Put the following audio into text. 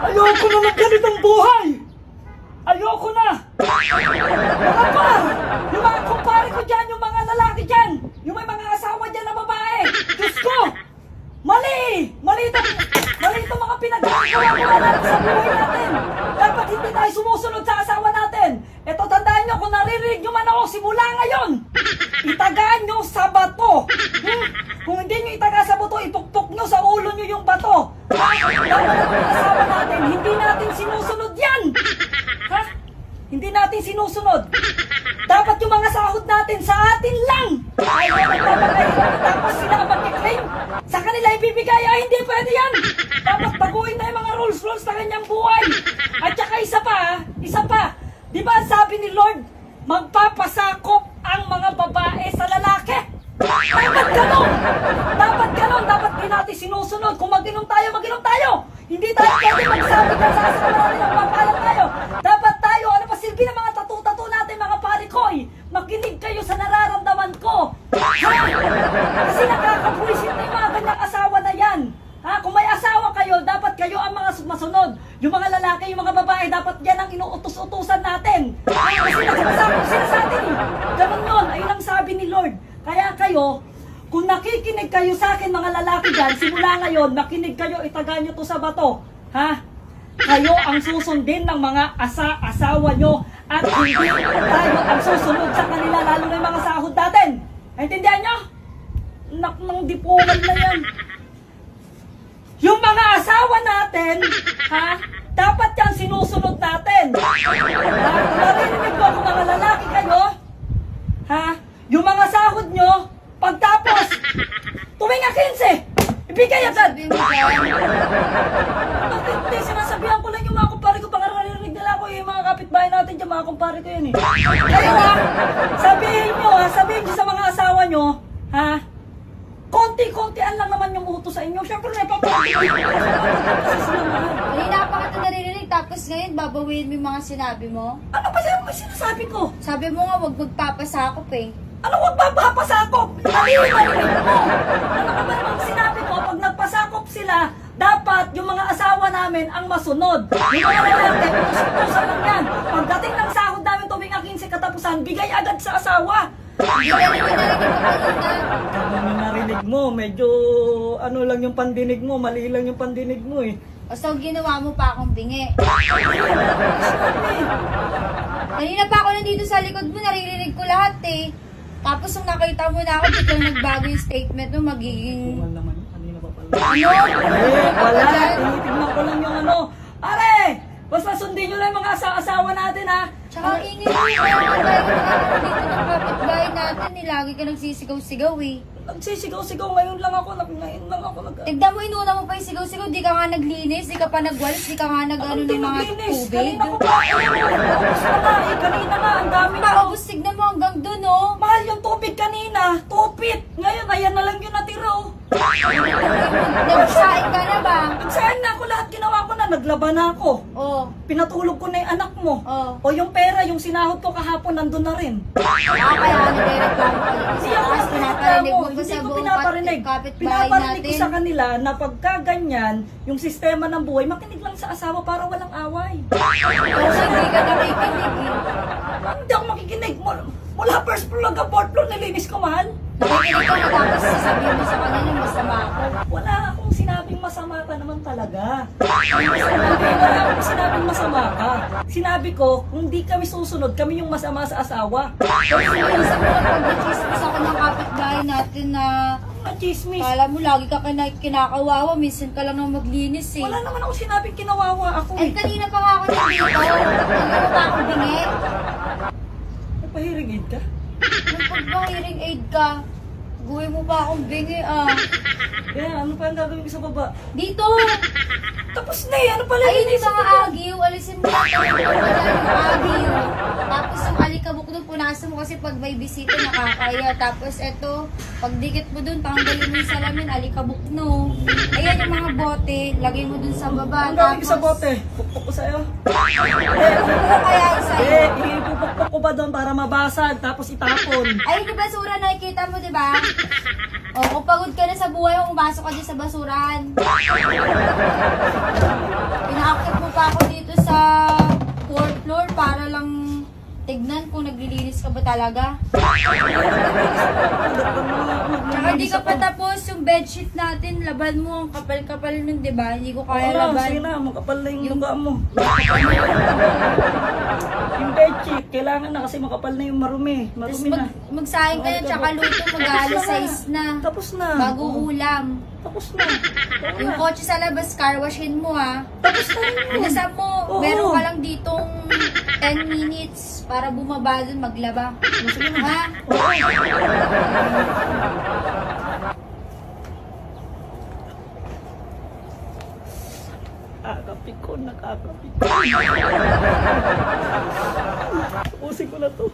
Ayoko na ng ganitong buhay! Ayoko na! Mga par! Yung mga kumpare ko dyan, yung mga lalaki dyan, yung may mga asawa dyan na babae, Diyos ko! Mali! Mali itong mga pinagkakawa natin sa buhay natin! Dapat hindi tayo sumusunod sa asawa natin! Ito, tandaan nyo, kung naririnig nyo man ako simula ngayon, itagaan nyo sa bato! Kung hindi nyo itaga sa bato, ipukpok nyo sa ulo nyo yung bato! Dapat ang mga asawa natin, hindi natin sinusunod yan! Ha? Hindi natin sinusunod. Dapat yung mga sahod natin sa atin lang. Ayaw nagpapakahirap tapos sila ang magkiklaim. Sa kanila ibibigay, ay hindi pwede yan. Dapat baguhin na yung mga rules na kanyang buhay. At saka isa pa. Di ba sabi ni Lord, magpapasakop ang mga babae sa lalaki? Dapat ganon. Dapat di natin sinusunod. Kung mag-inom tayo. Hindi tayo pwede magsabi ka sa asawa natin ang mapalang tayo. Dapat tayo, ano pa silbi ng mga tatu-tatu natin mga parikoy? Makinig kayo sa nararamdaman ko. Ha? Kasi nakakabuisit na yung mga ganyang asawa na yan. Ha? Kung may asawa kayo, dapat kayo ang mga masunod. Yung mga lalaki, yung mga babae, dapat yan ang inuutos-utusan natin. Kasi nagsasakot sila sa atin. Ganun yun, ayun ang sabi ni Lord. Kaya kayo, kung nakikinig kayo sa akin mga lalaki dyan, simula ngayon, makinig kayo, itaga nyo to sa bato. Ha? Kayo ang susundin ng mga asawa nyo at hindi tayo ang susunod sa kanila, lalo na yung mga sahod natin. Naintindihan nyo? Nak ng dipuman na yan. Yung mga asawa natin, ha? Dapat yan sinusunod natin. Ha? Kung narinig ko kung mga lalaki kayo, ha? Yung mga sahod nyo, pagtapos, tuwing 15, ibigay agad. Bakit hindi? Sinasabihan ko lang yung mga kumpare ko, pangararinig nila ko yung mga kapitbahay natin dyan, mga kumpare ko yun eh. Kaya ha, sabihin nyo sa mga asawa nyo, ha, konti-kontian lang naman yung utos sa inyo. Siyempre, Kanina pa kita naririnig, tapos ngayon babawiin mo yung mga sinabi mo? Ano ba sinasabi ko? Sabi mo nga, wag magpapasakop eh. Ano wag papasakop? Marinig mo! Ano ka ba namang sinabi ko? Pag nagpasakop sila, dapat yung mga asawa namin ang masunod. Yung mga lalaki, utos-utosan lang yan. Pagdating ng sahod namin tuwing 15 katapusan, bigay agad sa asawa. Ano narinig mo? Medyo ano lang yung pandinig mo, mali lang yung pandinig mo eh. Basta ginawa mo pa akong bingi. Kanina pa ako nandito sa likod mo, naririnig ko lahat eh. Tapos nung nakita mo na ako, biglang nagbago yung statement mo, magiging... naman, kanina pa pala. Wala. Tinitignan ko lang yung ano. Are! Basta sundin nyo lang yung mga asawa natin ha. Tsaka ingay mo yung dito ng kapitbahay natin eh. Lagi ka nagsisigaw-sigaw eh. Nagsisigaw-sigaw, ngayon lang ako Tignan mo, inuna mo pa yung sigaw-sigaw, di ka nga naglinis, di ka pa nagwalis, di ka nga nag-ano ng mga tubig. Kanina ko pa, kanina nga, ang dami na. Paubos, tignan mo hanggang dun oh. Mahal yung tubig kanina, tupit. Ngayon, ayan na lang yung natira oh. Nagsain ka na ba? Nagsain na ako, lahat ginawa ko na, naglaba na ako. Oo. Pinatulog ko na yung anak mo. Oo. O yung pera, yung sinahod ko kahapon, nandun na rin. Kaya nagre-reklamo ka dito sa taas, pinaparinig mo Hindi sa ko buong pinaparinig. kapitbahay Pinaparinig ko natin. sa kanila na pagka ganyan, yung sistema ng buhay, makinig lang sa asawa para walang away. Kasi hindi ka nakikinig eh. Hindi ako makikinig. Mula first floor lang ka, fourth floor, nilinis ko, mahal. Nakikinig ka na tapos sasabihin mo sa kanila masama ako. Wala akong sinabing masama ka naman talaga. Wala akong sinabing masama ka. Sinabi ko, kung di kami susunod, kami yung masama sa asawa. Kasi minsan mo pag na-chismis ako ng kapitbahay natin na Chismis. kala mo lagi ka kinakawawa, minsan ka lang nang maglinis eh. Wala naman akong sinabing kinawawa ako Ay, eh. kanina pa nga ako nandito. Nagano pa ako bingi? Nagpahiring aid ka? Nung pag-hearing aid ka, guwi mo pa akong bingi ah. Kaya ano pa ang gagawin ko sa baba? Dito! Tapos na eh, ano pala Ayun yun yung mga agiw, alisin mo lang yung agiw. Tapos yung alikabok doon, punasan mo kasi pag may bisita nakakaya. Tapos eto, pag dikit mo doon, tanggalin mo yung salamin, alikabok no. Ayan yung mga bote, lagay mo doon sa baba. Ang gawin ko sa bote? Pukpuk ko sa'yo? Ano kaya sa'yo? Ipupukpuk ko ba doon para mabasag, tapos itapon? Ayun yung basura nakikita mo, di ba? O, kung pagod ka na sa buhay mo, pumasok ka dyan sa basurahan. Pinakakit mo pa ako dito sa 4th floor para lang tignan kung naglilinis ka ba talaga. Tsaka di ka pa tapos yung bedsheet natin, laban mo, ang kapal-kapal nun, diba? Hindi ko kaya laban. Sige na, makapal na yung mukha mo. Yung bedsheet, kailangan na kasi makapal na yung marumi. Tapos Marumi na. magsayang ka na, tsaka luto, mag-aalas 6 na. Tapos na. Bago ulam. Tapos na. Yung kotse sa labas, car washin mo ha. Tapos na yun. Bilisan mo, Oo. meron ka lang ditong 10 minutes para bumaba dun maglaba. Ha? Nakakapit ko, nakakapit ko. Usin ko na to.